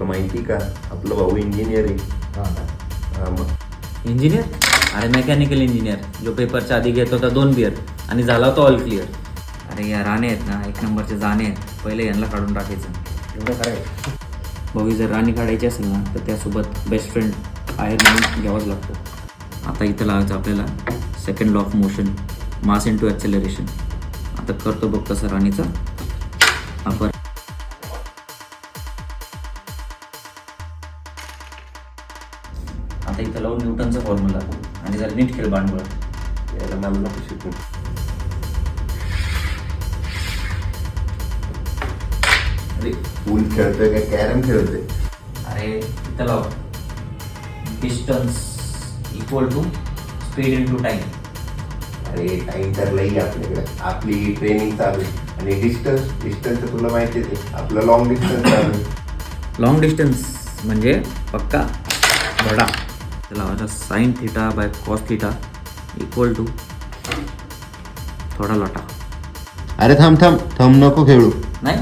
तुला माहिती का आपला भाऊ इंजिनियर आहे. हा मग इंजिनियर? अरे मेकॅनिकल इंजिनियर, जो पेपरच्या आधी घेत होता 2 बियर आणि झाला होता ऑल क्लिअर. अरे या राणे आहेत ना, 1 नंबरचे जाणे आहेत. पहिले यांना काढून टाकायचं. एवढं करायचं. भाऊ जर राणी काढायची असेल ना तर त्यासोबत बेस्ट फ्रेंड आहे म्हणून घ्यावाच लागतो. आता इथं लावायचं आपल्याला second law of motion, mass into acceleration. आता करतो बघ कसं राणीचा आपण. आता इथं लावून न्यूटनचा फॉर्म्युला आणि जरा नीट खेळ भांडवल. याला मला नको शिकून. अरे पूल खेळतोय का कॅरम खेळतोय? अरे इथं लाव distance equal to speed into time. अरे टाइम तर लई आपल्याकडे, आपली ट्रेनिंग चालू आहे. आणि डिस्टन्स तुला माहिती आहे आपलं लॉंग डिस्टन्स चालू आहे. लॉंग डिस्टन्स म्हणजे पक्का बडा. त्याला आता sine theta by cos theta equal to थोडा लोटा. अरे थांब नको खेळू. नाही